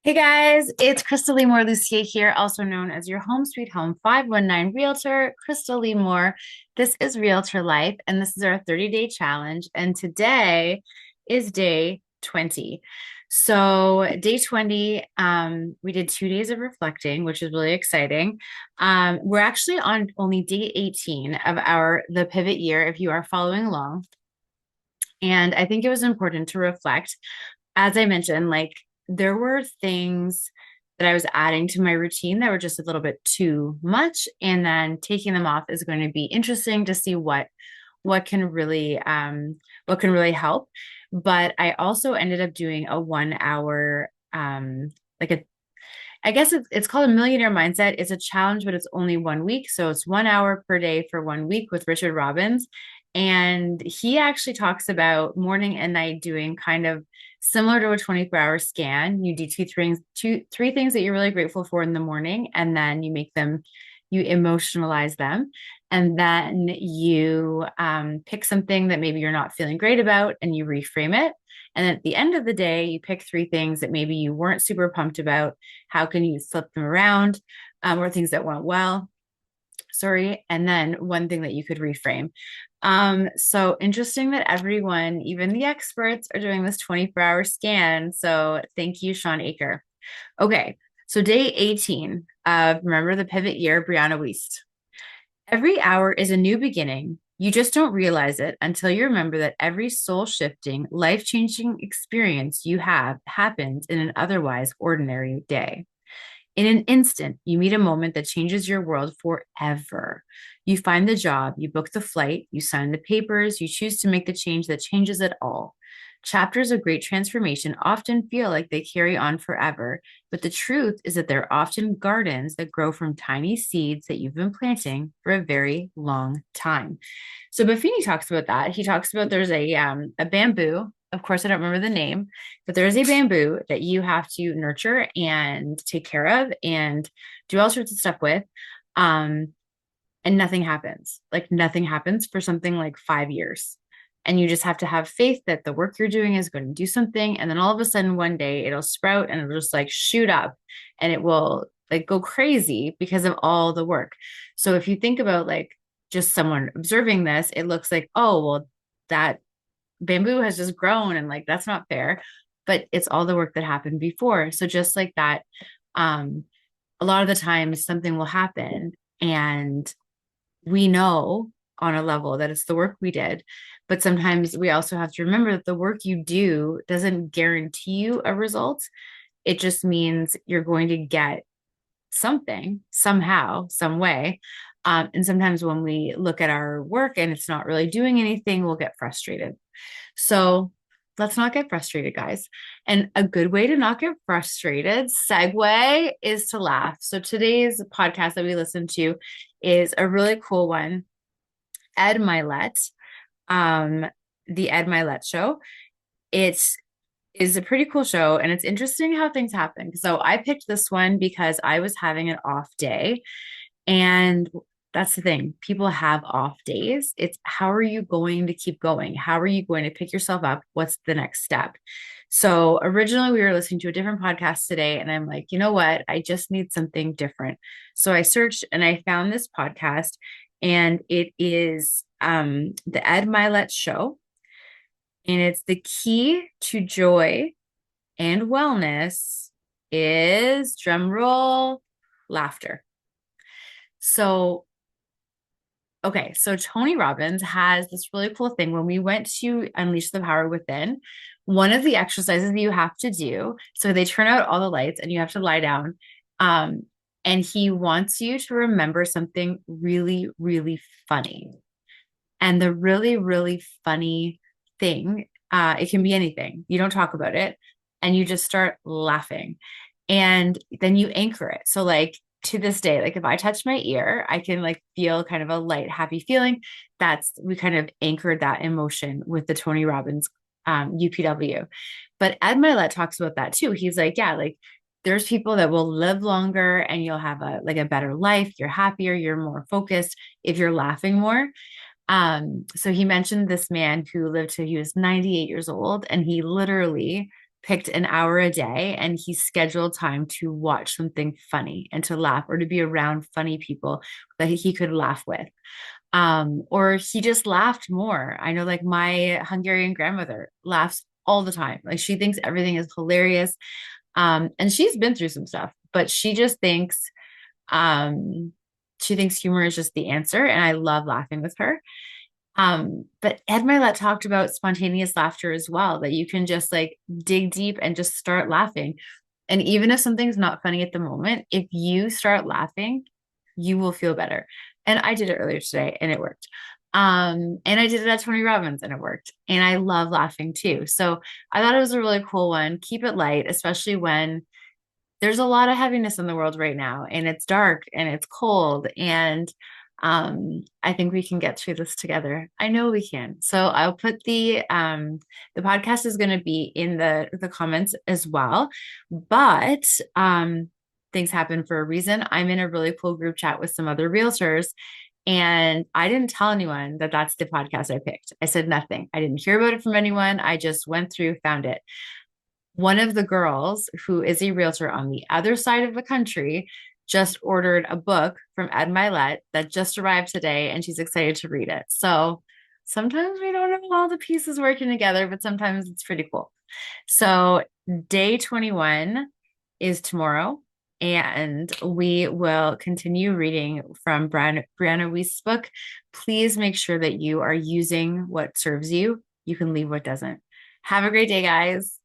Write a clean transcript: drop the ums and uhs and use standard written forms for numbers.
Hey guys, it's Crystal Lee Moore Lucier here, also known as your Home Sweet Home 519 Realtor, Crystal Lee Moore. This is Realtor Life, and this is our 30-day challenge. And today is day 20. So, day 20, we did 2 days of reflecting, which is really exciting. We're actually on only day 18 of the pivot year, if you are following along. And I think it was important to reflect as I mentioned, like there were things that I was adding to my routine that were just a little bit too much, and then taking them off is going to be interesting to see what can really what can really help. But I also ended up doing a 1 hour like a I guess it's called a millionaire mindset. It's a challenge, but it's only 1 week. So it's 1 hour per day for 1 week with Richard Robbins. And he actually talks about morning and night doing kind of similar to a 24-hour scan. You do three things that you're really grateful for in the morning, and then you emotionalize them. And then you pick something that maybe you're not feeling great about and you reframe it. And at the end of the day, you pick three things that maybe you weren't super pumped about. How can you flip them around, or things that went well? Sorry. And then one thing that you could reframe. So interesting that everyone, even the experts, are doing this 24-hour scan. So thank you, Sean Aker. Okay. So day 18 of Remember the Pivot Year, Brianna Wiest. Every hour is a new beginning. You just don't realize it until you remember that every soul shifting, life changing experience you have happens in an otherwise ordinary day. In an instant, you meet a moment that changes your world forever. You find the job, you book the flight, you sign the papers, you choose to make the change that changes it all. Chapters of great transformation often feel like they carry on forever, but the truth is that they're often gardens that grow from tiny seeds that you've been planting for a very long time. So Buffini talks about that. He talks about there's a bamboo. Of course, I don't remember the name, but there is a bamboo that you have to nurture and take care of and do all sorts of stuff with. Um, and nothing happens. Like nothing happens for something like 5 years. And you just have to have faith that the work you're doing is going to do something. And then all of a sudden, one day it'll sprout and it'll just like shoot up and it will like go crazy because of all the work. So if you think about like just someone observing this, it looks like, oh, well, that bamboo has just grown and like that's not fair. But it's all the work that happened before. So just like that, um, a lot of the times something will happen and we know on a level that it's the work we did. But sometimes we also have to remember that the work you do doesn't guarantee you a result. It just means you're going to get something somehow, some way. And sometimes when we look at our work and it's not really doing anything, we'll get frustrated. So let's not get frustrated, guys. And a good way to not get frustrated, segue, is to laugh. So today's podcast that we listened to is a really cool one. Ed Milet, um, the Ed Milet Show. It is a pretty cool show, and it's interesting how things happen. So I picked this one because I was having an off day, and that's the thing. People have off days. It's how are you going to keep going? How are you going to pick yourself up? What's the next step? So originally we were listening to a different podcast today, and I'm like, you know what? I just need something different. So I searched and I found this podcast, and it is the Ed Milet Show, and it's the key to joy and wellness is drumroll laughter. So okay, so Tony Robbins has this really cool thing. When we went to Unleash the Power Within, one of the exercises that you have to do, so they turn out all the lights and you have to lie down. Um, and he wants you to remember something really, really funny. And the really, really funny thing, it can be anything. You don't talk about it and you just start laughing. And then you anchor it. So, like, to this day, like if I touch my ear, I can like feel kind of a light, happy feeling. We kind of anchored that emotion with the Tony Robbins UPW. But Ed Milet talks about that too. He's like, yeah, like there's people that will live longer and you'll have a better life. You're happier, you're more focused if you're laughing more. So he mentioned this man who lived till he was 98 years old, and he literally picked an hour a day and he scheduled time to watch something funny and to laugh or to be around funny people that he could laugh with. Or he just laughed more. I know like my Hungarian grandmother laughs all the time. Like she thinks everything is hilarious. And she's been through some stuff, but um, she thinks humor is just the answer. And I love laughing with her. But Ed Milet talked about spontaneous laughter as well, that you can just like dig deep and just start laughing. And even if something's not funny at the moment, if you start laughing, you will feel better. And I did it earlier today and it worked. And I did it at Tony Robbins and it worked. And I love laughing too. So I thought it was a really cool one. Keep it light, especially when there's a lot of heaviness in the world right now, and it's dark and it's cold. And I think we can get through this together. I know we can. So I'll put the podcast is going to be in the comments as well. But things happen for a reason. I'm in a really cool group chat with some other realtors. And I didn't tell anyone that that's the podcast I picked. I said nothing. I didn't hear about it from anyone. I just went through, found it. One of the girls who is a realtor on the other side of the country just ordered a book from Ed Milet that just arrived today, and she's excited to read it. So sometimes we don't have all the pieces working together, but sometimes it's pretty cool. So day 21 is tomorrow, and we will continue reading from Brianna Wiest's book. Please make sure that you are using what serves you. You can leave what doesn't. Have a great day, guys.